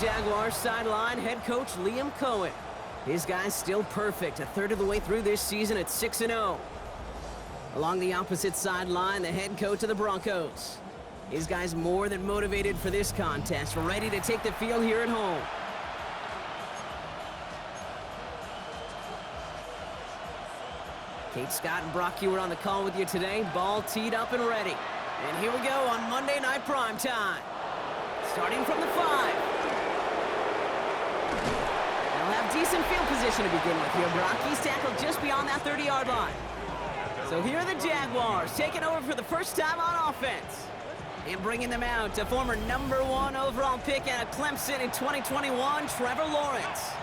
Jaguars sideline, head coach Liam Cohen. His guy's still perfect, a third of the way through this season at 6-0. Along the opposite sideline, the head coach of the Broncos. His guy's more than motivated for this contest, ready to take the field here at home. Kate Scott and Brock Ewer on the call with you today. Ball teed up and ready. And here we go on Monday Night Primetime. Starting from the 5. They'll have decent field position to begin with here. Brock, he's tackled just beyond that 30-yard line. So here are the Jaguars taking over for the first time on offense. And bringing them out to former #1 overall pick out of Clemson in 2021, Trevor Lawrence.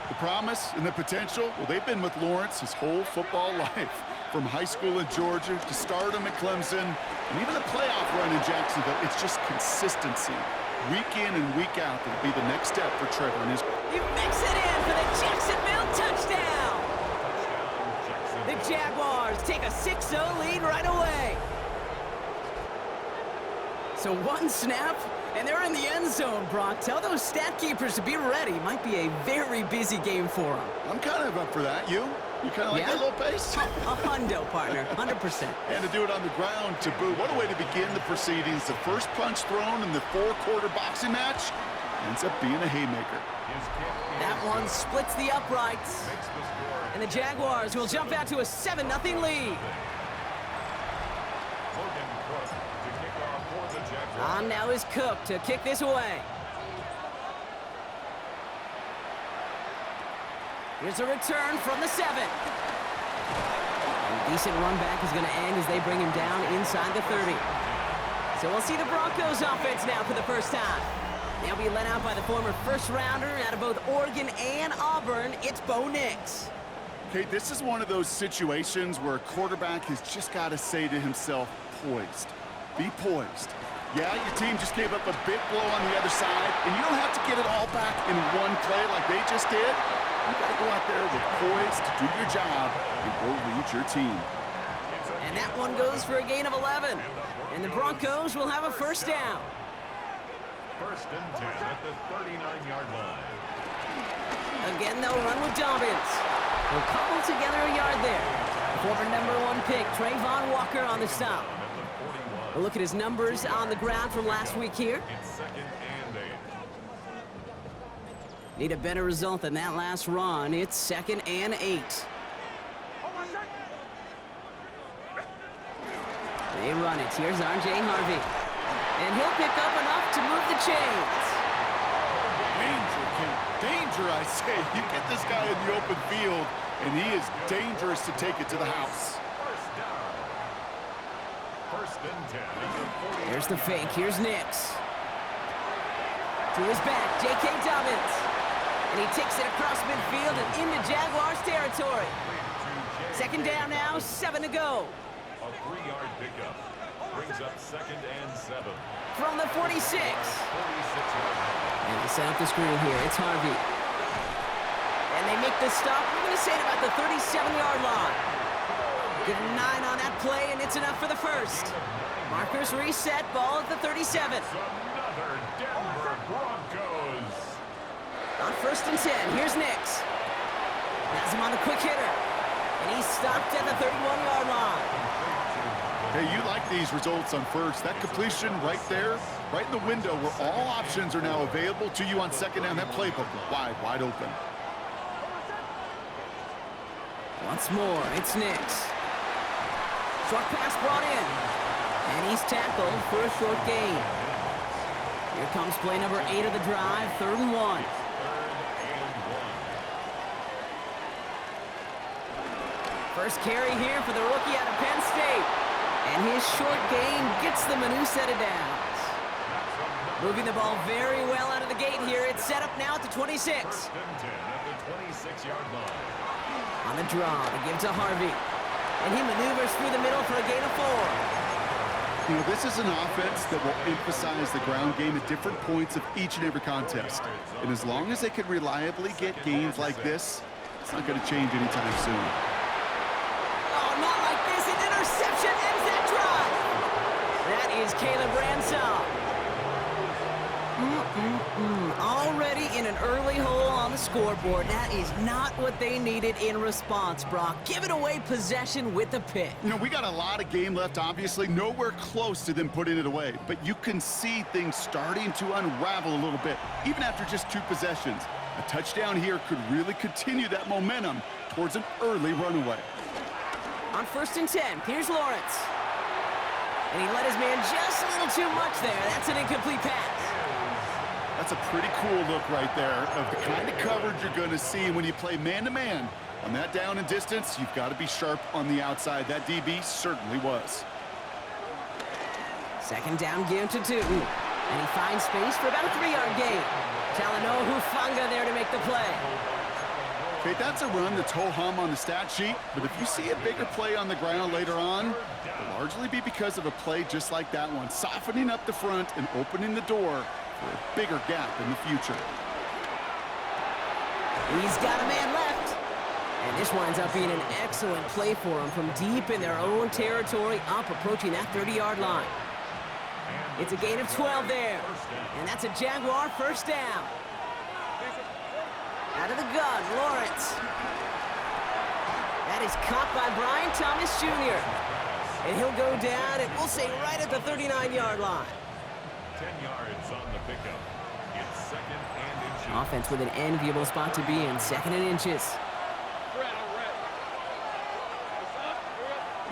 The promise and the potential, well, they've been with Lawrence his whole football life. From high school in Georgia to stardom at Clemson, and even a playoff run in Jacksonville, it's just consistency. Week in and week out, that'll be the next step for Trevor and his... You mix it in for the Jacksonville touchdown! The Jaguars take a 6-0 lead right away. So one snap, and they're in the end zone, Brock. Tell those stat keepers to be ready. Might be a very busy game for them. I'm kind of up for that. You kind of like that little pace? A hundo, partner, 100%. And to do it on the ground to boot. What a way to begin the proceedings. The first punch thrown in the 4-quarter boxing match ends up being a haymaker. That one splits the uprights. And the Jaguars will jump out to a 7-0 lead. On now is Cook to kick this away. Here's a return from the 7. And a decent run back is going to end as they bring him down inside the 30. So we'll see the Broncos offense now for the first time. They'll be led out by the former first-rounder out of both Oregon and Auburn. It's Bo Nix. Okay, this is one of those situations where a quarterback has just got to say to himself, poised. Be poised. Yeah, your team just gave up a big blow on the other side, and you don't have to get it all back in one play like they just did. You got to go out there with poise to do your job and go lead your team. And that one goes for a gain of 11. And the Broncos will have a first down. First and 10 at the 39-yard line. Again, they'll run with Dobbins. They'll cobble together a yard there. Former #1 pick, Trayvon Walker on the stop. A look at his numbers on the ground from last week here. It's 2nd and 8. Need a better result than that last run. It's 2nd and 8. They run it. Here's R.J. Harvey. And he'll pick up enough to move the chains. Danger, Kate. Danger, I say. You get this guy in the open field, and he is dangerous to take it to the house. First and 10 at the 40. Here's the fake. Here's Nix. To his back, J.K. Dobbins. And he takes it across midfield and into Jaguars territory. Second down now, 7 to go. A 3-yard pickup brings up 2nd and 7. From the 46. 46-yard line. And they set up the screen here. It's Harvey. And they make the stop. We're going to say it about the 37-yard line. Give him 9 on that play, and it's enough for the first. Markers reset, ball at the 37. Another Denver Broncos. On 1st and 10, here's Nix. Has him on the quick hitter. And he's stopped at the 31-yard line. Hey, you like these results on first. That completion right there, right in the window where all options are now available to you on 2nd down. That playbook wide open. Once more, it's Nix. Short pass brought in. And he's tackled for a short gain. Here comes play number 8 of the drive, 3rd and 1. First carry here for the rookie out of Penn State. And his short gain gets them a new set of downs. Moving the ball very well out of the gate here. It's set up now at the 26. First and 10 at the 26-yard line. On the draw, they give to Harvey. And he maneuvers through the middle for a gain of 4. You know, this is an offense that will emphasize the ground game at different points of each and every contest. And as long as they can reliably get gains like this, it's not going to change anytime soon. Oh, not like this. An interception ends that drive. That is Caleb Ransom. scoreboard. That is not what they needed in response, Brock. Giving away possession with a pick. You know, we got a lot of game left, obviously. Nowhere close to them putting it away. But you can see things starting to unravel a little bit, even after just 2 possessions. A touchdown here could really continue that momentum towards an early runaway. On 1st and 10, here's Lawrence. And he let his man just a little too much there. That's an incomplete pass. That's a pretty cool look right there of the kind of coverage you're going to see when you play man-to-man. On that down and distance, you've got to be sharp on the outside. That DB certainly was. 2nd down, give to Tootin. And he finds space for about a 3-yard gain. Talanoa Hufanga there to make the play. Okay, that's a run that's ho-hum on the stat sheet, but if you see a bigger play on the ground later on, it'll largely be because of a play just like that one, softening up the front and opening the door for a bigger gap in the future. He's got a man left. And this winds up being an excellent play for him from deep in their own territory, up approaching that 30-yard line. It's a gain of 12 there, and that's a Jaguar 1st down. Out of the gun, Lawrence. That is caught by Brian Thomas Jr. And he'll go down, and we'll say right at the 39-yard line. 10 yards on the pickup. It's 2nd and inches. Offense with an enviable spot to be in, 2nd and inches.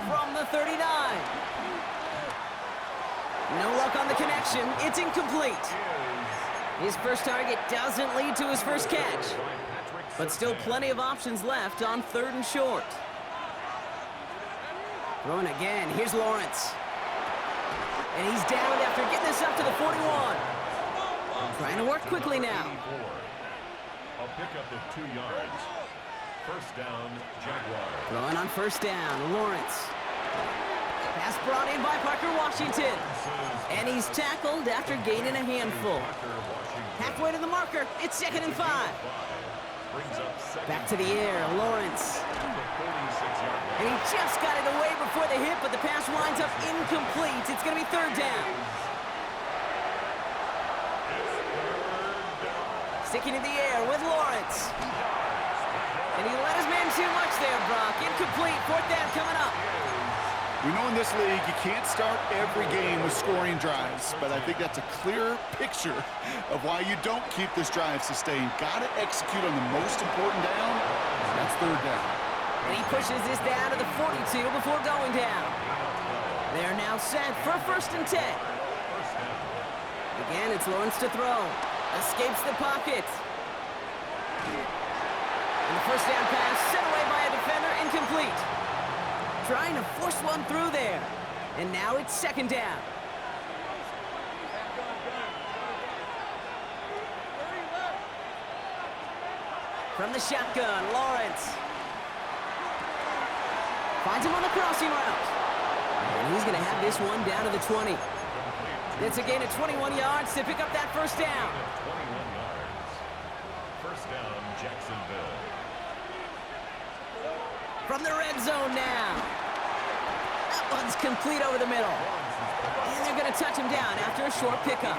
From the 39. No luck on the connection. It's incomplete. His first target doesn't lead to his first catch. But still plenty of options left on 3rd and short. Throwing again. Here's Lawrence. And he's down after getting this up to the 41. Trying to work quickly now. A pickup of 2 yards. 1st down, Jaguars. Throwing on 1st down, Lawrence. Pass brought in by Parker Washington. And he's tackled after gaining a handful. Halfway to the marker, it's 2nd and 5. Back to the air, Lawrence. And he just got it away before the hit, but the pass winds up incomplete. It's going to be 3rd down. Sticking in the air with Lawrence. And he let his man too much there, Brock. Incomplete, 4th down coming up. We know in this league you can't start every game with scoring drives, but I think that's a clear picture of why you don't keep this drive sustained. Got to execute on the most important down, and that's 3rd down. And he pushes this down to the 42 before going down. They're now set for 1st and 10. Again, it's Lawrence to throw. Escapes the pocket. And the 1st down pass set away by a defender, incomplete. Trying to force one through there. And now it's 2nd down. From the shotgun, Lawrence. Finds him on the crossing route. And he's going to have this one down to the 20. It's a gain of 21 yards to pick up that 1st down. 21 yards. 1st down, Jacksonville. From the red zone now. That one's complete over the middle. And they're going to touch him down after a short pickup.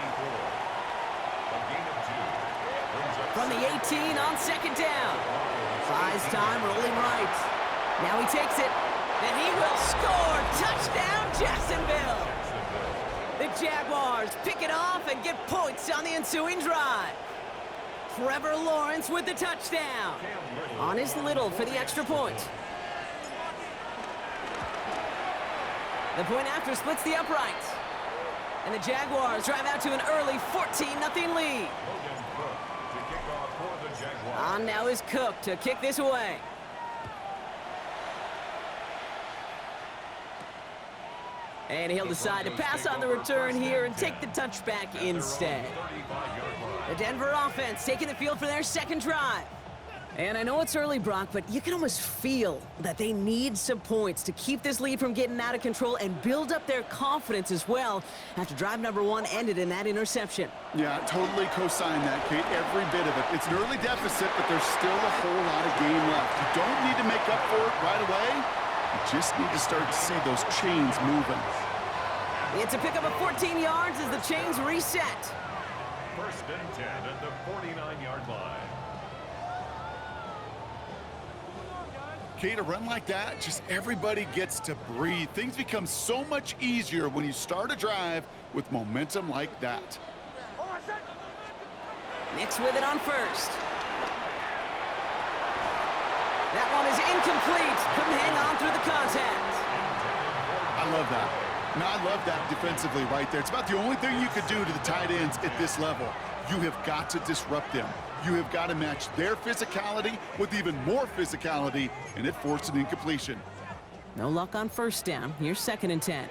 From the 18 on 2nd down. Buys time, rolling right. Now he takes it. And he will score. Touchdown, Jacksonville. The Jaguars pick it off and get points on the ensuing drive. Trevor Lawrence with the touchdown. On his little for the extra point. The point after splits the uprights. And the Jaguars drive out to an early 14-0 lead. On now is Cook to kick this away. And he'll decide to pass on the return here and take the touchback instead. The Denver offense taking the field for their 2nd drive. And I know it's early, Brock, but you can almost feel that they need some points to keep this lead from getting out of control and build up their confidence as well after drive number 1 ended in that interception. Yeah, totally co-sign that, Kate, every bit of it. It's an early deficit, but there's still a whole lot of game left. You don't need to make up for it right away. You just need to start to see those chains moving. It's a pickup of 14 yards as the chains reset. 1st and 10 at the 49-yard line. Kate, a run like that, just everybody gets to breathe. Things become so much easier when you start a drive with momentum like that. Nix with it on first. That one is incomplete. Couldn't hang on through the contact. I love that. Now, I love that defensively right there. It's about the only thing you could do to the tight ends at this level. You have got to disrupt them. You have got to match their physicality with even more physicality, and it forced an incompletion. No luck on first down. Here's 2nd and 10.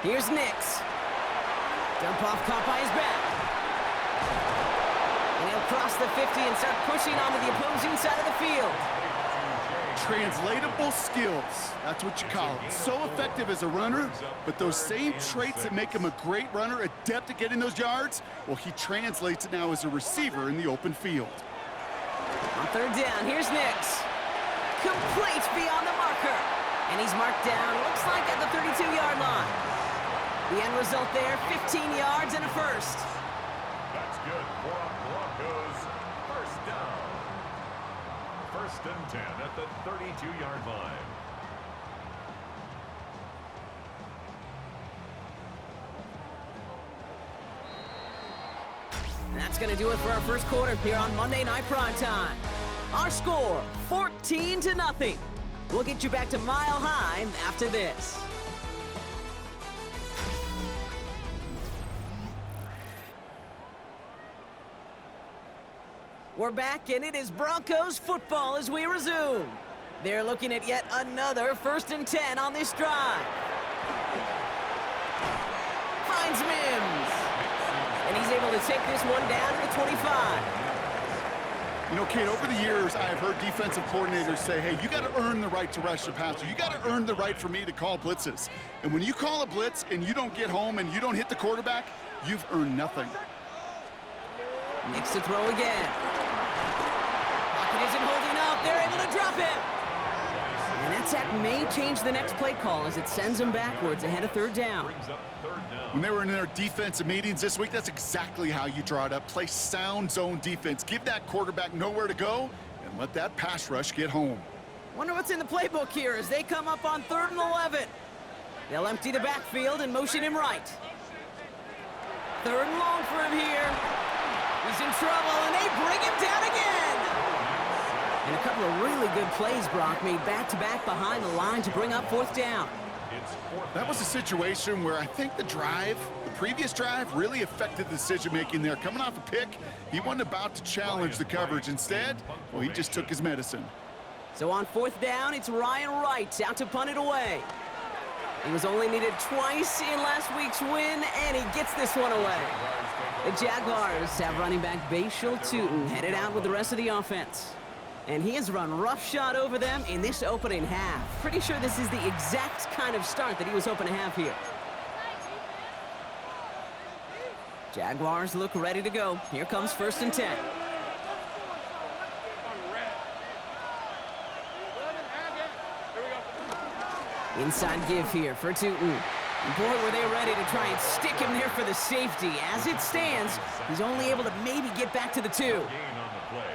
Here's Nix. Dump off caught by his back. And he'll cross the 50 and start pushing onto the opposing side of the field. Translatable skills, that's what you call it. So effective as a runner, but those same traits that make him a great runner, adept at getting those yards, well, he translates it now as a receiver in the open field. On 3rd down, here's Nix. Complete beyond the marker. And he's marked down, looks like at the 32-yard line. The end result there, 15 yards and a first. That's good for a Broncos first down. 1st and 10 at the 32-yard line. And that's going to do it for our first quarter here on Monday Night Primetime. Our score, 14-0. We'll get you back to Mile High after this. We're back, and it is Broncos football as we resume. They're looking at yet another 1st and 10 on this drive. Finds Mims. And he's able to take this one down to the 25. You know, Kate, over the years, I have heard defensive coordinators say, hey, you got to earn the right to rush the passer. You got to earn the right for me to call blitzes. And when you call a blitz and you don't get home and you don't hit the quarterback, you've earned nothing. Nix to throw again. Pocket isn't holding up. They're able to drop him. And that sack may change the next play call as it sends them backwards ahead of 3rd down. When they were in their defensive meetings this week, that's exactly how you draw it up. Play sound zone defense. Give that quarterback nowhere to go and let that pass rush get home. Wonder what's in the playbook here as they come up on 3rd and 11. They'll empty the backfield and motion him right. 3rd and long for him here. He's in trouble, and they bring him down again. And a couple of really good plays, Brock, made back-to-back behind the line to bring up 4th down. That was a situation where I think the previous drive, really affected the decision-making there. Coming off a pick, he wasn't about to challenge the coverage. Instead, well, he just took his medicine. So on 4th down, it's Ryan Wright out to punt it away. He was only needed twice in last week's win, and he gets this one away. The Jaguars have running back Bashal Tootin headed out with the rest of the offense. And he has run roughshod over them in this opening half. Pretty sure this is the exact kind of start that he was hoping to have here. Jaguars look ready to go. Here comes 1st and 10. Inside give here for Tootin. Boy, were they ready to try and stick him there for the safety. As it stands, he's only able to maybe get back to the 2. Gain on the play.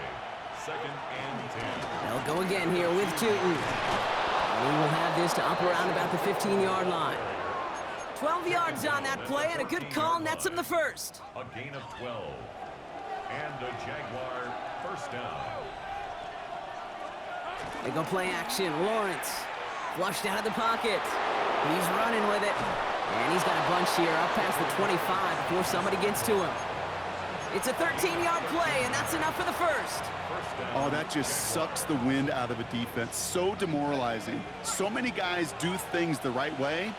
2nd and 10. They'll go again here with Tootin. And he will have this to up around about the 15-yard line. 12 yards on that play, and a good call nets him the first. A gain of 12. And a Jaguar first down. They go play action. Lawrence flushed out of the pocket. He's running with it. And he's got a bunch here up past the 25 before somebody gets to him. It's a 13-yard play, and that's enough for the first. Oh, that just sucks the wind out of a defense. So demoralizing. So many guys do things the right way,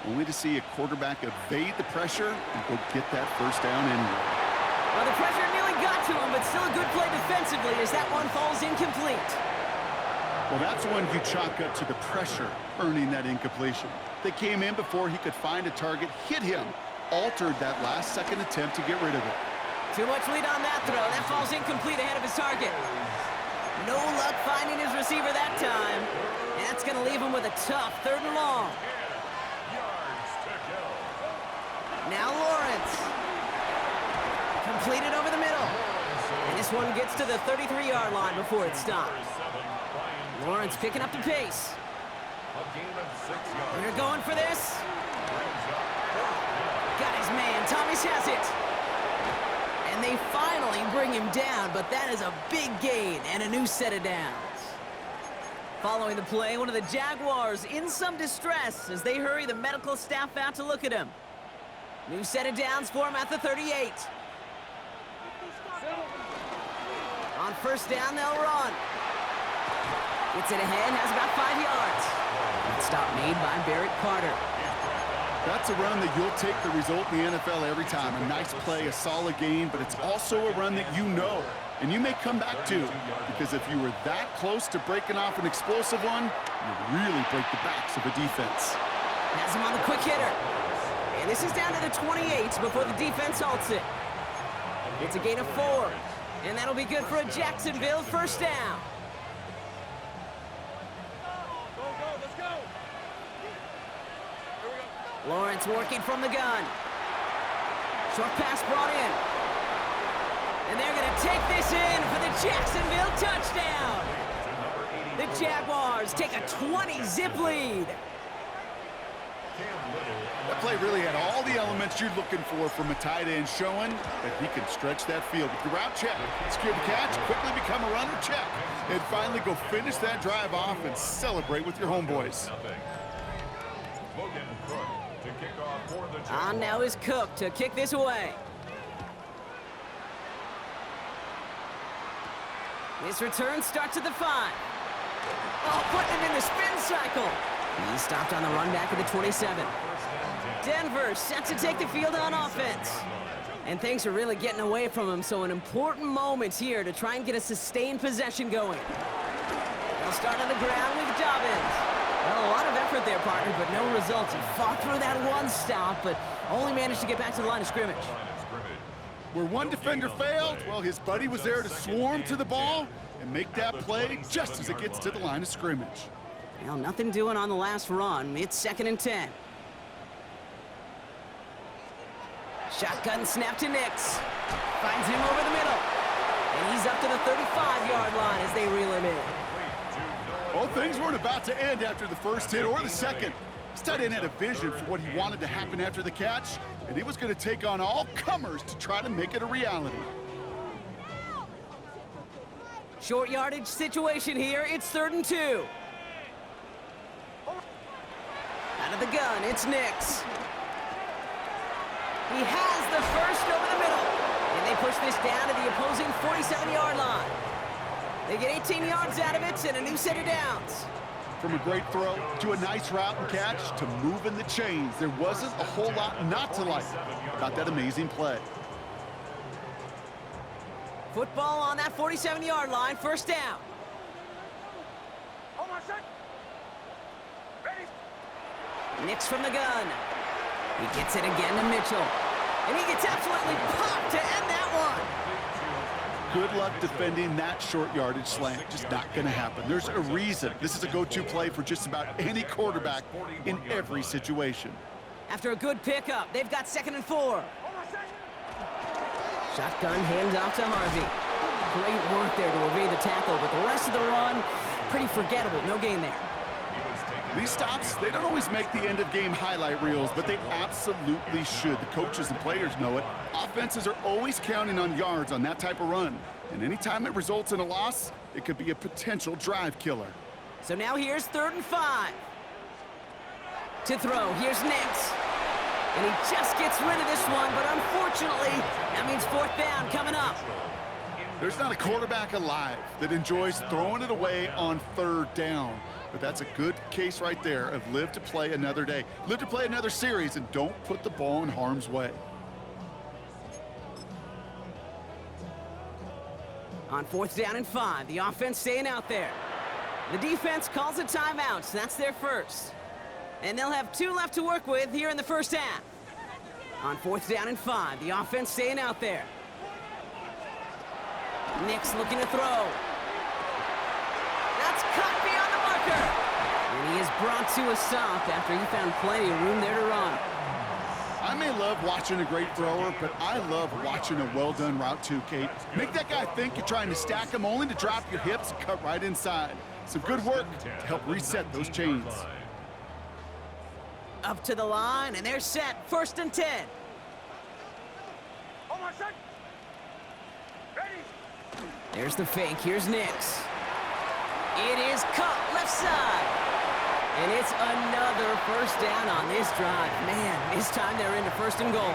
only to see a quarterback evade the pressure and go get that first down anyway. Well, the pressure nearly got to him, but still a good play defensively as that one falls incomplete. Well, that's one you chalk up to the pressure earning that incompletion. They came in before he could find a target, hit him, altered that last-second attempt to get rid of it. Too much lead on that throw. That falls incomplete ahead of his target. No luck finding his receiver that time. And that's going to leave him with a tough 3rd and long. Yards to go. Now Lawrence. Completed over the middle. And This one gets to the 33-yard line before it stopped. Lawrence picking up the pace. They're going for this. Got his man. Thomas has it. And they finally bring him down, but that is a big gain and a new set of downs. Following the play, one of the Jaguars in some distress as they hurry the medical staff out to look at him. New set of downs for him at the 38. On first down, they'll run. Gets it ahead, has about 5 yards. That stop made by Barrett Carter. That's a run that you'll take the result in the NFL every time. A nice play, a solid game, but it's also a run that you know, and you may come back to, because if you were that close to breaking off an explosive one, you really break the backs of a defense. Has him on the quick hitter. And this is down to the 28 before the defense halts it. It's a gain of 4, and that'll be good for a Jacksonville first down. Lawrence working from the gun. Short pass brought in. And they're going to take this in for the Jacksonville touchdown. The Jaguars take a 20-zip lead. That play really had all the elements you're looking for from a tight end, showing that he can stretch that field. With the route check, secure the catch, quickly become a runner check, and finally go finish that drive off and celebrate with your homeboys. On now is Cook to kick this away. This return starts at the 5. Oh, putting him in the spin cycle. He stopped on the run back at the 27. Denver set to take the field on offense. And things are really getting away from him, so an important moment here to try and get a sustained possession going. They'll start on the ground with Dobbins. Well, a lot of effort there, partner, but no results. He fought through that one stop, but only managed to get back to the line of scrimmage. Where one defender failed, well, his buddy was there to swarm to the ball and make that play just as it gets to the line of scrimmage. Well, nothing doing on the last run. It's 2nd and 10. Shotgun snap to Nix. Finds him over the middle. And he's up to the 35-yard line as they reel him in. Well, things weren't about to end after the first hit or the second. This tight end had a vision for what he wanted to happen after the catch, and he was going to take on all comers to try to make it a reality. Short yardage situation here. It's 3rd and 2. Out of the gun, it's Nix. He has the first over the middle. And they push this down to the opposing 47-yard line. They get 18 yards out of it and a new set of downs. From a great throw to a nice route and catch to moving the chains, there wasn't a whole lot not to like about that amazing play. Football on that 47-yard line, first down. Nix from the gun. He gets it again to Mitchell. And he gets absolutely popped to end that one. Good luck defending that short yardage slant. Just not going to happen. There's a reason this is a go-to play for just about any quarterback in every situation. After a good pickup, they've got 2nd and 4. Shotgun handoff to Harvey. Great work there to evade the tackle, but the rest of the run, pretty forgettable. No gain there. These stops, they don't always make the end-of-game highlight reels, but they absolutely should. The coaches and players know it. Offenses are always counting on yards on that type of run. And anytime it results in a loss, it could be a potential drive killer. So now here's 3rd and 5. To throw, here's Nix. And he just gets rid of this one, but unfortunately, that means 4th down coming up. There's not a quarterback alive that enjoys throwing it away on 3rd down. But that's a good case right there of live to play another day. Live to play another series and don't put the ball in harm's way. On 4th down and 5, the offense staying out there. The defense calls a timeout, so that's their first. And they'll have 2 left to work with here in the first half. On 4th down and 5, the offense staying out there. Nix looking to throw. That's caught beyond the marker. And he is brought to a stop after he found plenty of room there to run. I may may love watching a great thrower, but I love watching a well-done route too, Kate. Make that guy think you're trying to stack him only to drop your hips and cut right inside. Some good work to help reset those chains. Up to the line, and they're set. 1st and 10. There's the fake. Here's Nix. It is cut left side. And it's another first down on this drive. Man, this time they're into 1st and goal.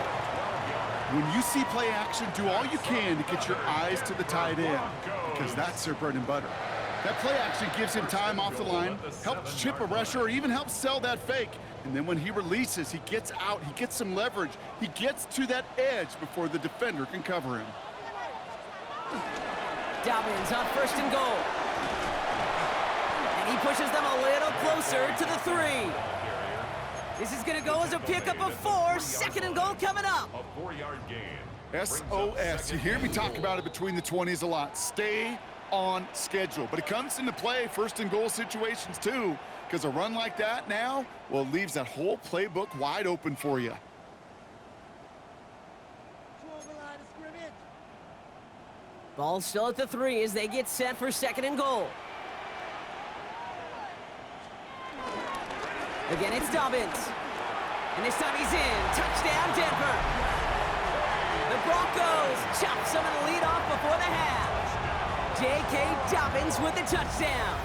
When you see play action, do all you can to get your eyes to the tight end, because that's their bread and butter. That play action gives him time off the line, helps chip a rusher, or even helps sell that fake. And then when he releases, he gets out, he gets some leverage. He gets to that edge before the defender can cover him. Dobbins on 1st and goal. And he pushes them a little closer to the 3. This is going to go as a pickup of 4. 2nd and goal coming up. A 4-yard gain. SOS. You hear me talk about it between the 20s a lot. Stay on schedule. But it comes into play 1st and goal situations too, because a run like that now, well, leaves that whole playbook wide open for you. Ball still at the 3 as they get set for 2nd and goal. Again, it's Dobbins. And this time he's in. Touchdown, Denver. The Broncos chop some of the lead off before the half. J.K. Dobbins with the touchdown.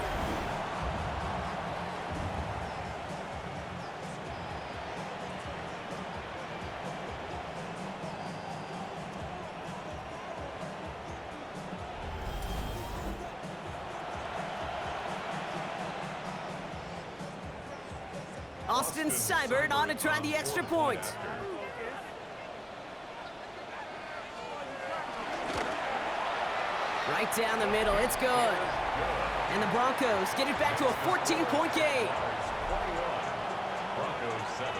Austin Seibert on to try the extra point. Right down the middle, it's good. And the Broncos get it back to a 14-point game. Broncos 7.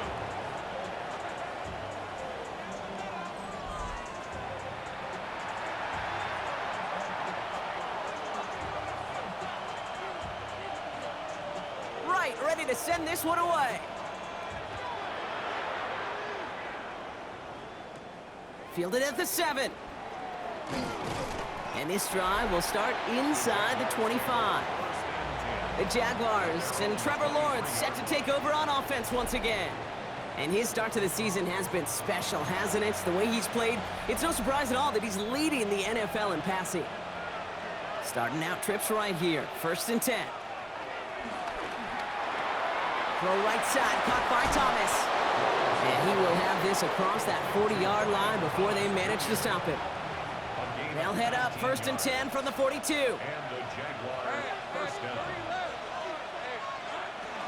Right, ready to send this one away. Fielded at the 7. And this drive will start inside the 25. The Jaguars and Trevor Lawrence set to take over on offense once again. And his start to the season has been special, hasn't it? The way he's played, it's no surprise at all that he's leading the NFL in passing. Starting out trips right here, 1st and 10. Throw right side, caught by Thomas. And he will have this across that 40-yard line before they manage to stop him. They'll head up 1st and 10 from the 42. And the Jaguars first down.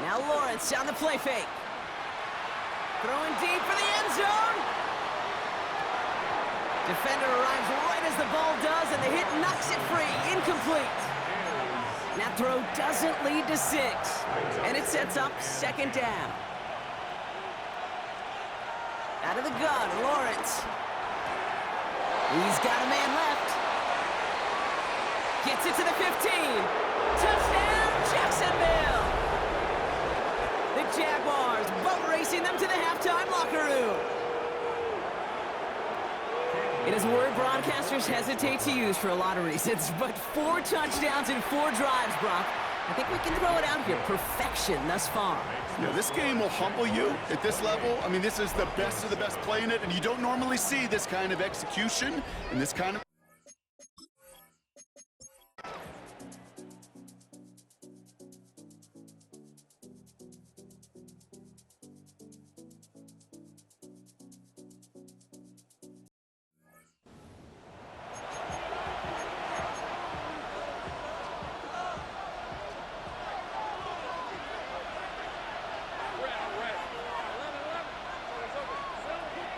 Now Lawrence on the play fake. Throwing deep for the end zone. Defender arrives right as the ball does, and the hit knocks it free. Incomplete. That throw doesn't lead to 6. And it sets up 2nd down. Out of the gun, Lawrence. He's got a man left. Gets it to the 15. Touchdown, Jacksonville! The Jaguars boat racing them to the halftime locker room. It is a word broadcasters hesitate to use for a lot of reasons, but 4 touchdowns in 4 drives, Brock. I think we can throw it out here. Perfection thus far. Yeah, this game will humble you at this level. I mean, this is the best of the best playing it, and you don't normally see this kind of execution and this kind of...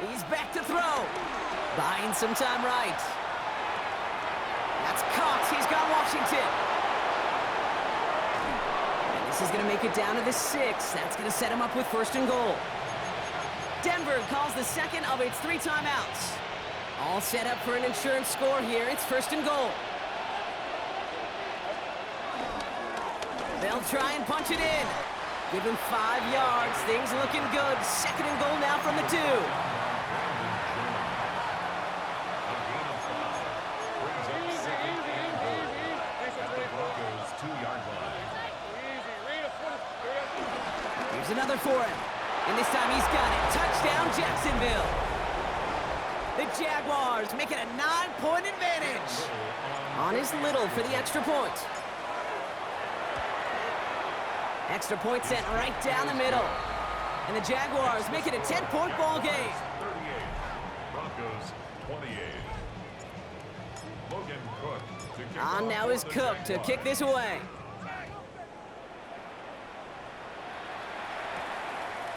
He's back to throw. Buying some time right. That's Cox. He's got Washington. And this is going to make it down to the 6. That's going to set him up with 1st and goal. Denver calls the 2nd of its 3 timeouts. All set up for an insurance score here. It's 1st and goal. They'll try and punch it in. Give him 5 yards. Things looking good. 2nd and goal now from the 2. Here's another for him. And this time he's got it. Touchdown, Jacksonville. The Jaguars make it a 9-point advantage. On is Little for the extra point. Extra point sent right down the middle. And the Jaguars make it a 10-point ball game. 38. Broncos 28. Logan Cook to kick On off now for is the Cook to kick this away.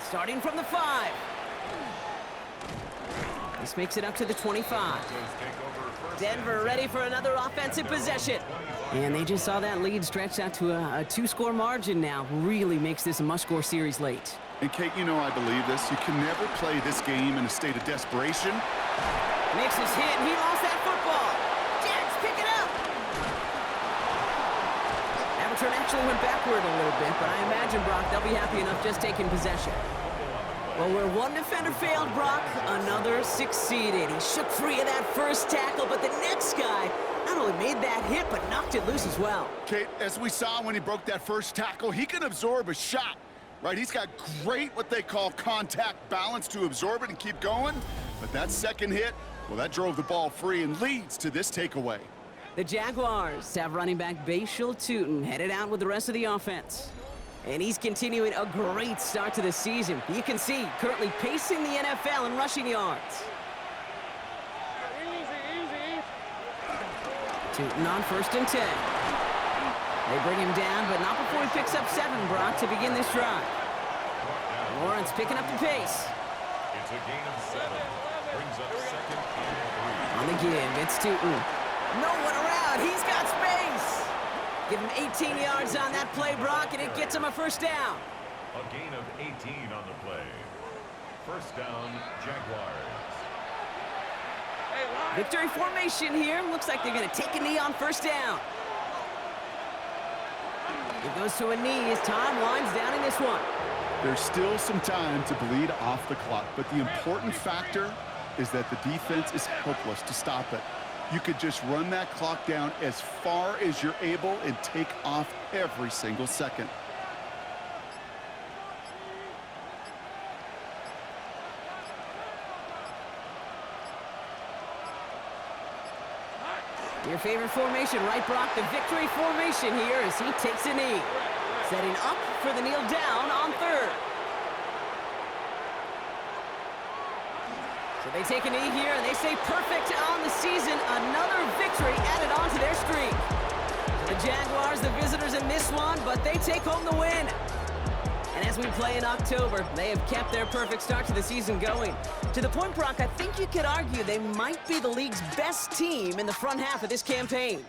Starting from the 5. This makes it up to the 25. Denver ready for another offensive possession. And they just saw that lead stretch out to a 2-score margin now. Really makes this a must-score series late. And Kate, you know I believe this. You can never play this game in a state of desperation. Makes his hit, and he lost that football. Jags pick it up. That return actually went backward a little bit, but I imagine, Brock, they'll be happy enough just taking possession. Well, where one defender failed, Brock, another succeeded. He shook free of that first tackle, but the next guy not only made that hit, but knocked it loose as well. Kate, as we saw when he broke that first tackle, he can absorb a shot, right? He's got great, what they call contact balance to absorb it and keep going. But that second hit, well, that drove the ball free and leads to this takeaway. The Jaguars have running back Bashal Tootin headed out with the rest of the offense. And he's continuing a great start to the season. You can see, currently pacing the NFL in rushing yards. Tootin on 1st and 10. They bring him down, but not before he picks up 7, Brock, to begin this drive. Lawrence picking up the pace. It's a gain of 7. Brings up 2nd and 3. On the give, it's Tootin. No one around, he's got space. Give him 18 yards on that play, Brock, and it gets him a 1st down. A gain of 18 on the play. 1st down, Jaguars. Victory formation here. Looks like they're going to take a knee on 1st down. It goes to a knee as time winds down in this one. There's still some time to bleed off the clock, but the important factor is that the defense is helpless to stop it. You could just run that clock down as far as you're able and take off every single second. Your favorite formation, right, Brock? The victory formation here as he takes a knee. Setting up for the kneel down on 3rd. So they take a knee here, and they stay perfect on the season. Another victory added on to their streak. The Jaguars, the visitors in this one, but they take home the win. And as we play in October, they have kept their perfect start to the season going. To the point, Brock, I think you could argue they might be the league's best team in the front half of this campaign.